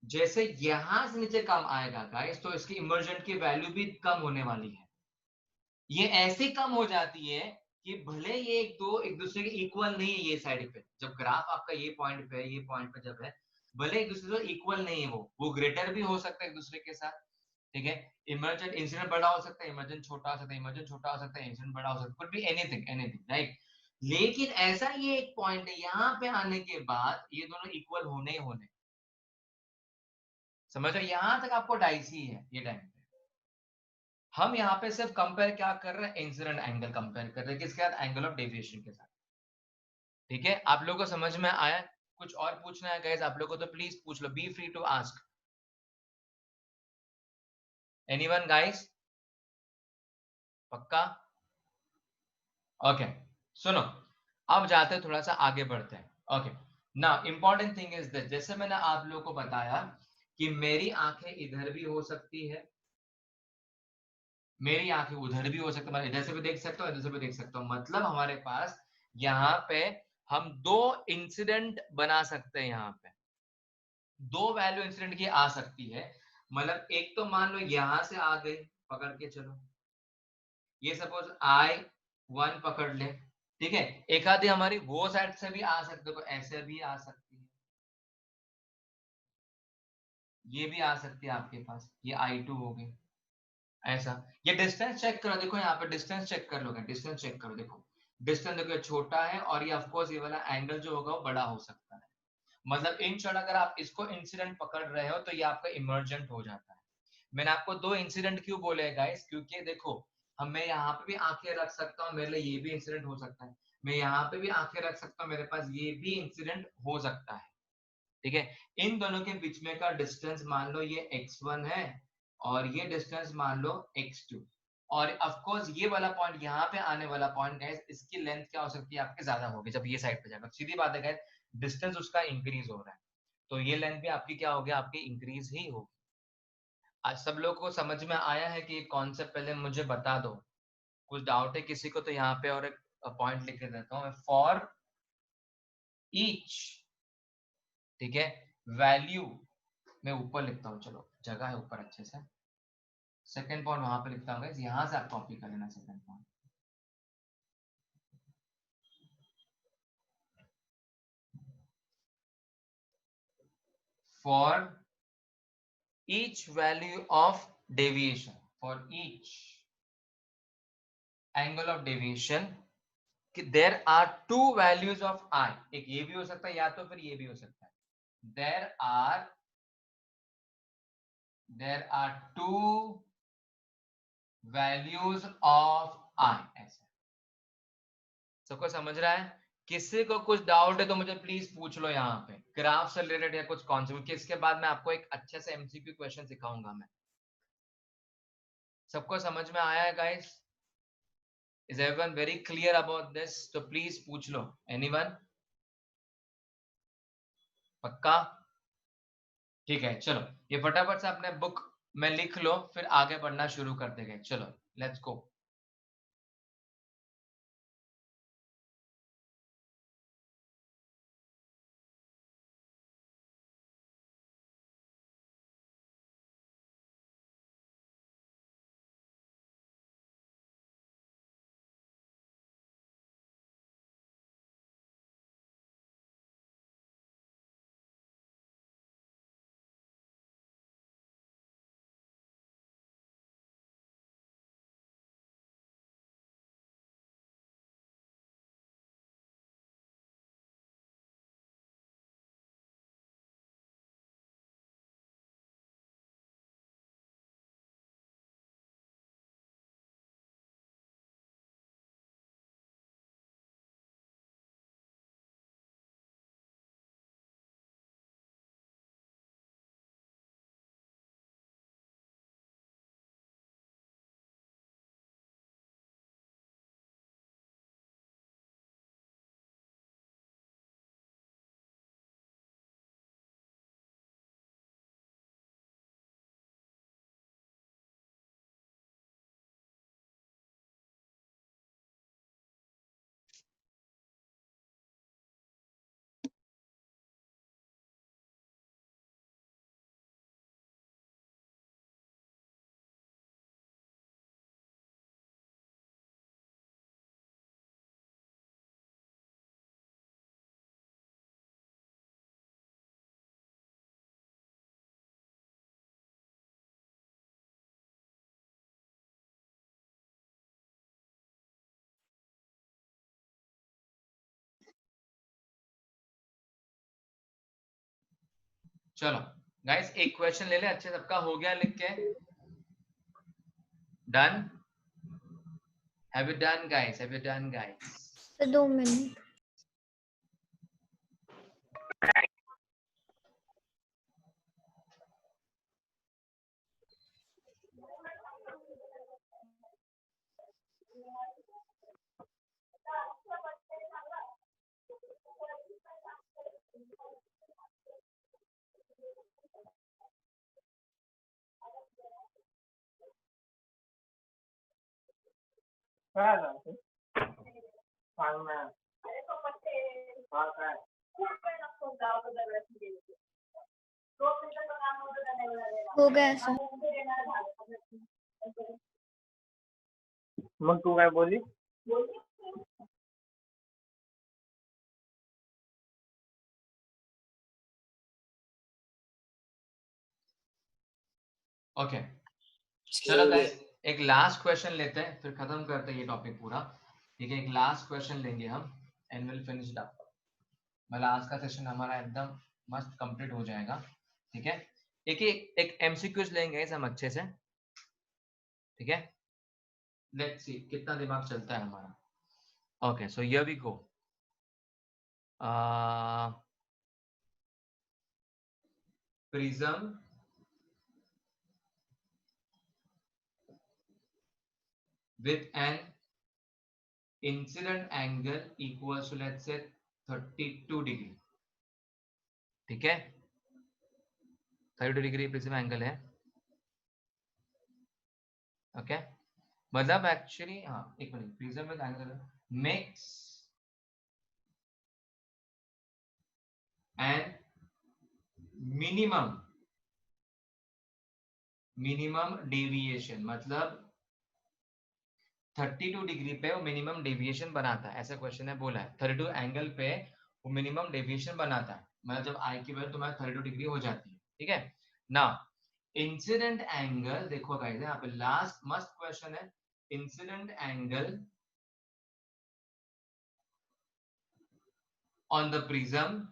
जैसे यहां से नीचे कम आएगा गाइस तो इसकी इमर्जेंट की वैल्यू भी कम होने वाली है। ये ऐसे कम हो जाती है कि भले ये एक दूसरे के इक्वल नहीं है, ये साइड इफेक्ट जब ग्राफ आपका ये पॉइंट पे है, ये पॉइंट पे जब है, भले एक दूसरे से इक्वल नहीं है, वो ग्रेटर भी हो सकता है एक दूसरे के साथ, ठीक है। इमर्जेंट इंसिडेंट बड़ा हो सकता है, इमर्जेंट छोटा हो सकता है, इमर्जेंट छोटा हो सकता है, इंसिडेंट बड़ा हो सकता है, कुड बी एनीथिंग राइट। लेकिन ऐसा ये एक पॉइंट है, यहाँ पे आने के बाद ये दोनों इक्वल होने ही होने। समझ रहे? यहां तक आपको डाइसी है ये टाइम पे। हम यहाँ पे सिर्फ कंपेयर क्या कर रहे हैं? इंसिडेंट एंगल कंपेयर कर रहे हैं, किसके साथ? एंगल ऑफ डेविएशन के साथ, ठीक है। आप लोगों को समझ में आया? कुछ और पूछना है गाइस आप लोगों को तो प्लीज पूछ लो, be free to ask. Anyone guys? पक्का? ओके, सुनो, अब जाते हैं थोड़ा सा आगे बढ़ते हैं। Okay, now important thing is this, जैसे मैंने आप लोगों को बताया कि मेरी आंखें इधर भी हो सकती है, मेरी आंखें उधर भी हो सकती है, मैं इधर से भी देख सकता हूँ, इधर से भी देख सकता हूँ। मतलब हमारे पास यहाँ पे हम दो इंसिडेंट बना सकते हैं, यहाँ पे दो वैल्यू इंसिडेंट की आ सकती है। मतलब एक तो मान लो यहां से आ गई, पकड़ के चलो, ये सपोज I1 पकड़ ले, ठीक है। एक आधी हमारी वो साइड से भी आ सकते, तो ऐसे भी आ सकती है, ये भी आ सकती है आपके पास, ये I2 हो गई ऐसा। ये डिस्टेंस चेक करो, देखो यहाँ पे डिस्टेंस चेक कर लोगे, डिस्टेंस चेक करो, देखो डिस्टेंस देखो छोटा है और ये ऑफकोर्स ये वाला एंगल जो होगा वो बड़ा हो सकता है। मतलब इन शॉर्ट अगर आप इसको इंसिडेंट पकड़ रहे हो तो ये आपका इमर्जेंट हो जाता है। मैंने आपको दो इंसिडेंट क्यों बोले गाइस? क्योंकि देखो हम, मैं यहाँ पे भी आंखें रख सकता हूँ, मेरे लिए ये भी इंसिडेंट हो सकता है, मैं यहाँ पे भी आंखें रख सकता हूँ, मेरे पास ये भी इंसिडेंट हो सकता है, ठीक है। इन दोनों के बीच में का डिस्टेंस मान लो ये x1 है और ये डिस्टेंस मान लो x2, और ऑफ कोर्स ये वाला पॉइंट यहाँ पे आने वाला पॉइंट गाइस, इसकी लेंथ क्या हो सकती है आपके? ज्यादा होगी जब ये साइड पे जाएगा, सीधी बात है गाइस, डिस्टेंस उसका इंक्रीज हो रहा है, तो ये लेंथ भी आपकी क्या होगी? आपकी इंक्रीज ही होगी। आज सब लोगों को समझ में आया है कि कॉन्सेप्ट? पहले मुझे बता दो, कुछ डाउट है किसी को? तो यहाँ पे और एक पॉइंट लिख के देता हूँ, फॉर ईच, ठीक है, वैल्यू, मैं ऊपर लिखता हूँ, चलो जगह है ऊपर अच्छे से, सेकंड पॉइंट वहां पे लिखता हूँ, यहां से आप कॉपी कर लेना second point. For each value of deviation, for each angle of deviation, there are two values of I, एक ये भी हो सकता है या तो फिर ये भी हो सकता है, there are two values of I, ऐसे। सबको समझ रहा है? किसी को कुछ डाउट है तो मुझे प्लीज पूछ लो यहाँ पे, ग्राफ से रिलेटेड या कुछ कॉन्सेप्ट, इसके बाद मैं आपको एक अच्छे से एमसीक्यू क्वेश्चन सिखाऊंगा मैं। सबको समझ में आया है guys? Is everyone very clear about this? तो प्लीज पूछ लो, एनीवन? पक्का? ठीक है, चलो ये फटाफट से अपने बुक में लिख लो, फिर आगे बढ़ना शुरू कर देंगे। चलो लेट्स गो। चलो गाइस एक क्वेश्चन ले ले, अच्छे सबका हो गया लिख के? Done? Have you done guys? Have you done guys? तो 2 मिनट। हो गया सर। मग तू काय बोलली? ओके चलो गाइस एक लास्ट क्वेश्चन लेते हैं, फिर खत्म करते हैं ये टॉपिक पूरा। ठीक है, एक लास्ट क्वेश्चन लेंगे हम and will finish it up. मतलब आज का सेशन हमारा एकदम मस्त कंप्लीट हो जाएगा। ठीक है, एक एमसीक्यूज लेंगे हम अच्छे से। ठीक है, लेट्स सी कितना दिमाग चलता है हमारा। Okay so here we go. Prism with an incident angle equals to let's say 32 degree. ठीक है, 32 डिग्री प्रिज्म एंगल है। ओके मतलब एक्चुअली हाँ एक minute, prism with angle makes and minimum deviation, मतलब 32 डिग्री पे वो मिनिमम डेविएशन बनाता है, ऐसा क्वेश्चन है बोला है। 32 एंगल पे वो मिनिमम डेविएशन बनाता है, मतलब जब आई की वैल्यू तुम्हारी 32 डिग्री हो जाती है। ठीक है ना, इंसिडेंट एंगल देखो गाइस, यहाँ पे लास्ट मस्त क्वेश्चन है। Incident angle on the prism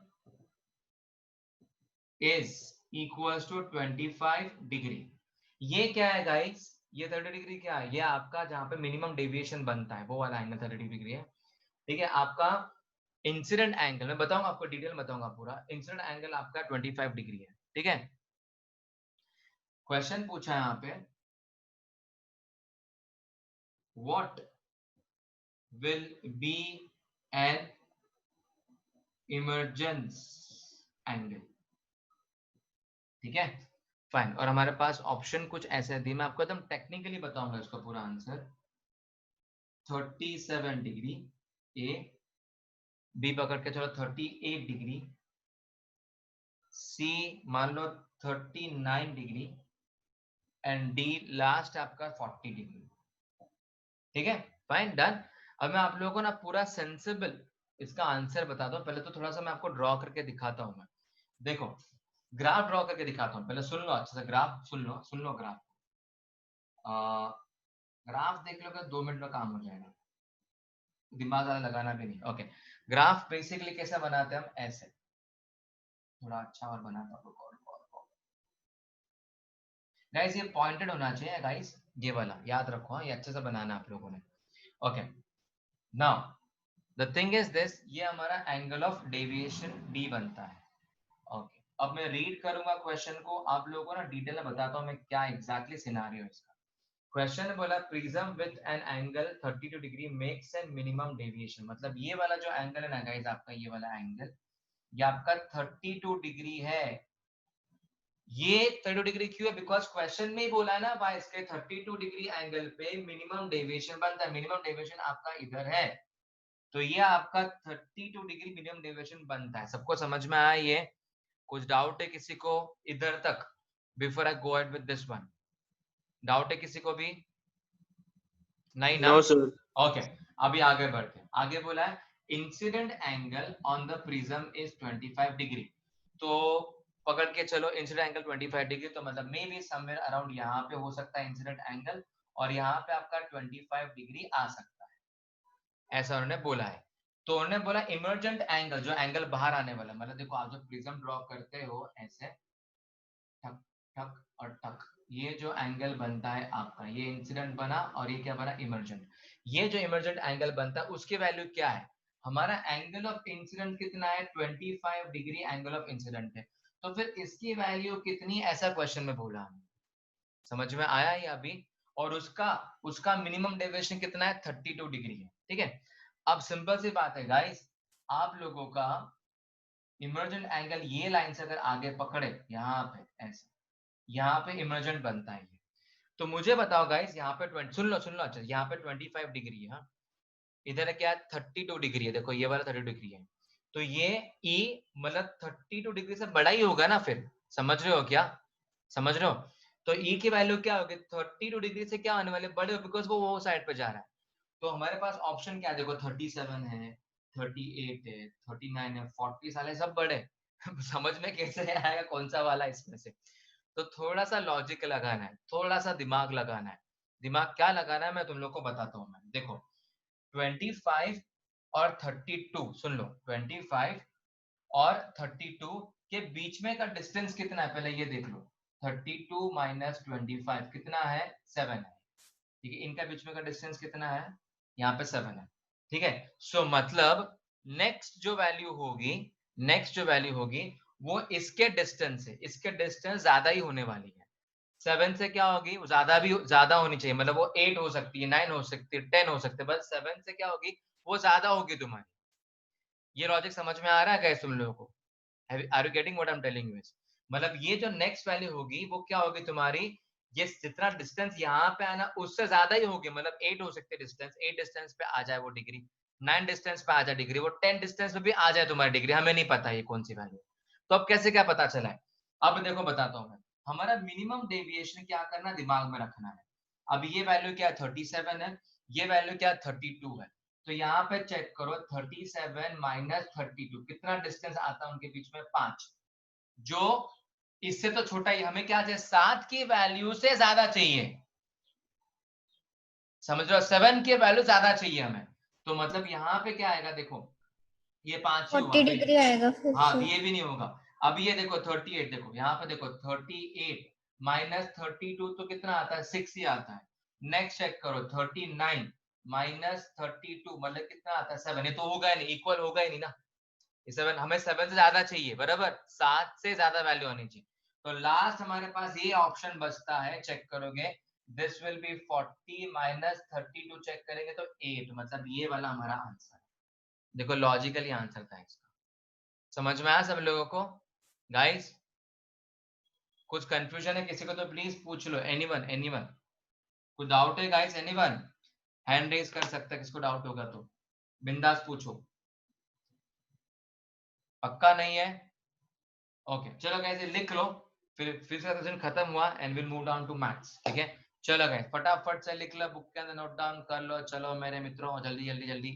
is equals to 25 degree. ये क्या है गाइस? ये 30 डिग्री क्या है? ये आपका जहां पे मिनिमम डेविएशन बनता है वो वाला एंगल 30 डिग्री है। ठीक है, आपका इंसिडेंट एंगल मैं बताऊंगा आपको, डिटेल बताऊंगा पूरा। इंसिडेंट एंगल आपका 25 डिग्री है। ठीक है, क्वेश्चन पूछा है यहाँ पे, what will be an emergence angle. ठीक है, फाइन। और हमारे पास ऑप्शन कुछ ऐसे दी, मैं आपको एकदम टेक्निकली बताऊंगा इसका पूरा आंसर। 37 डिग्री ए, बी पकड़ के चलो 38 डिग्री, सी मान लो 39 डिग्री, एंड डी लास्ट आपका 40 डिग्री। ठीक है, फाइन, डन। अब मैं आप लोगों को ना पूरा सेंसिबल इसका आंसर बताता हूँ। पहले तो थोड़ा सा मैं आपको ड्रॉ करके दिखाता हूँ। मैं देखो ग्राफ ड्रॉ करके दिखाता हूँ, पहले सुन लो अच्छे से, ग्राफ सुन लो ग्राफ। ग्राफ देख लो, 2 मिनट में काम हो जाएगा, दिमाग ज्यादा लगाना भी नहीं। ओके, ग्राफ बेसिकली कैसे बनाते हैं हम, ऐसे। थोड़ा अच्छा और बनाता हूँ गाइस, ये पॉइंटेड होना चाहिए गाइस, ये वाला याद रखो। हाँ, ये अच्छे से बनाना आप लोगों ने। Okay, now the thing is this, ये हमारा एंगल ऑफ डेविएशन डी बनता है। ओके, अब मैं रीड करूंगा क्वेश्चन को, आप लोगों को ना डिटेल में बताता हूँ मैं क्या एग्जैक्टली सिनेरियो है इसका। क्वेश्चन बोला prism with an angle 32 degree makes an minimum deviation. मतलब ये वाला जो एंगल है ना गाइस, आपका ये वाला एंगल, ये आपका 32 डिग्री है। ये 32 डिग्री क्यों है? बिकॉज क्वेश्चन में ही बोला है ना भाई, इसके 32 डिग्री एंगल पे मिनिमम डेविएशन बनता है। मिनिमम डेविएशन आपका इधर है, तो ये आपका 32 डिग्री मिनिमम डेविएशन बनता है। सबको समझ में आया? ये कुछ डाउट है किसी को इधर तक? Before I go ahead with this one, doubt है किसी को भी? नहीं ना? No sir. ओके, अभी आगे बढ़ते हैं। आगे बोला है incident angle on the prism is 25 degree. तो पकड़ के चलो इंसिडेंट एंगल 25 डिग्री, तो मतलब मे बी समवेयर अराउंड यहाँ पे हो सकता है इंसिडेंट एंगल, और यहाँ पे आपका 25 डिग्री आ सकता है, ऐसा उन्होंने बोला है। तो उन्होंने बोला इमर्जेंट एंगल, जो एंगल बाहर आने वाला, मतलब देखो आप जब प्रिज्म ड्रॉ करते हो ऐसे ठक ठक और ठक, ये जो एंगल बनता है आपका, ये इंसिडेंट बना और ये क्या बना, इमर्जेंट। ये जो इमर्जेंट एंगल बनता है उसकी वैल्यू क्या है? हमारा एंगल ऑफ इंसिडेंट कितना है? 25 डिग्री एंगल ऑफ इंसिडेंट है। तो फिर इसकी वैल्यू कितनी, ऐसा क्वेश्चन में बोला हमें। समझ में आया ये अभी? और उसका उसका मिनिमम डेविएशन कितना है? 32 डिग्री है। ठीक है, अब सिंपल सी बात है गाइस, आप लोगों का इमर्जेंट एंगल ये लाइन से अगर आगे पकड़े यहाँ पे ऐसे, यहाँ पे इमर्जेंट बनता है ये। तो मुझे बताओ गाइस, यहाँ पे 20, सुन लो अच्छा, यहाँ पे 25 डिग्री है, इधर क्या 32 डिग्री है, देखो ये वाला 32 डिग्री है, तो ये E मतलब 32 डिग्री से बड़ा ही होगा ना फिर। समझ रहे हो क्या? समझ रहे हो? तो E की वैल्यू क्या होगी? 32 डिग्री से क्या आने वाले, बड़े, बिकॉज वो साइड पे जा रहा है। तो हमारे पास ऑप्शन क्या है? देखो 37 है, 38 है, 39 है, 40 साल है, सब बड़े। समझ में कैसे आएगा कौन सा वाला इसमें से? तो थोड़ा सा लॉजिक लगाना है, थोड़ा सा दिमाग लगाना है। दिमाग क्या लगाना है मैं तुम लोग को बताता हूँ। मैं देखो 25 और 32, सुन लो 25 और 32 के बीच में का डिस्टेंस कितना है, पहले ये देख लो। 32 माइनस 25 कितना है? 7 है। ठीक है, इनका बीच में का डिस्टेंस कितना है? यहाँ पे 7 है। ठीक है, सो मतलब नेक्स्ट जो वैल्यू होगी, नेक्स्ट जो वैल्यू होगी वो इसके डिस्टेंस से, इसके डिस्टेंस ज्यादा ही होने वाली है। 7 से क्या होगी? ज्यादा होनी चाहिए, मतलब वो 8 हो सकती है, 9 हो सकती है, 10 हो सकती है, बस 7 से क्या होगी? वो ज्यादा होगी तुम्हारी। ये लॉजिक समझ में आ रहा है गाइस तुम लोगों को? Are you getting what I am telling you? मतलब ये जो नेक्स्ट वैल्यू होगी वो क्या होगी तुम्हारी? ये जितना डिस्टेंस यहाँ पे आना उससे ज्यादा ही होगी, मतलब 8 हो सकते डिस्टेंस, 8 डिस्टेंस पे आ जाए वो डिग्री, 9 डिस्टेंस पे आ जाए डिग्री, वो 10 डिस्टेंस पे भी आ जाए तुम्हारी डिग्री, हमें नहीं पता ये कौन सी वैल्यू। तो अब कैसे क्या पता चला है? अब देखो बताता हूँ मैं। हमारा मिनिमम डेविएशन क्या करना, दिमाग में रखना है। अब ये वैल्यू क्या है? 37 है, ये वैल्यू क्या है? 32 है। तो यहाँ पे चेक करो 37 माइनस 32 कितना डिस्टेंस आता है उनके बीच में? 5। जो इससे तो छोटा ही, हमें क्या चाहिए? 7 की वैल्यू से ज्यादा चाहिए। समझ रहे हो? 7 की वैल्यू ज्यादा चाहिए हमें। तो मतलब यहाँ पे क्या आएगा? देखो ये 5 ही हुआ 40 फिर। डिग्री आएगा फिर हाँ, से। ये भी नहीं होगा। अब ये देखो 38, देखो यहाँ पे देखो 38 माइनस 32 तो कितना आता है? 6 ही आता है। नेक्स्ट चेक करो 39 माइनस 32 मतलब कितना आता है? 7। ये तो होगा ही नहीं, इक्वल होगा ही नहीं ना। 7, हमें 7 से ज्यादा चाहिए, बराबर 7 से ज्यादा वैल्यू आनी चाहिए। तो लास्ट हमारे पास ये ऑप्शन बचता है, चेक करोगे this will be 40 minus 32, check करेंगे तो 8, मतलब ये वाला हमारा आंसर है। देखो लॉजिकली आंसर था इसका। समझ में आया सब लोगों को? गाइस कुछ कंफ्यूजन है किसी को तो प्लीज पूछ लो। एनीवन कुछ डाउट है गाइस? एनीवन हैंड रेज कर सकता है किसको डाउट होगा तो, बिंदास पूछो। पक्का नहीं है? ओके चलो गाइस लिख लो, फिर से सेशन खत्म हुआ and will move down to maths. ठीक है चलो गाइस फटाफट से लिख लो, बुक के अंदर नोट डाउन कर लो। चलो मेरे मित्रों जल्दी जल्दी जल्दी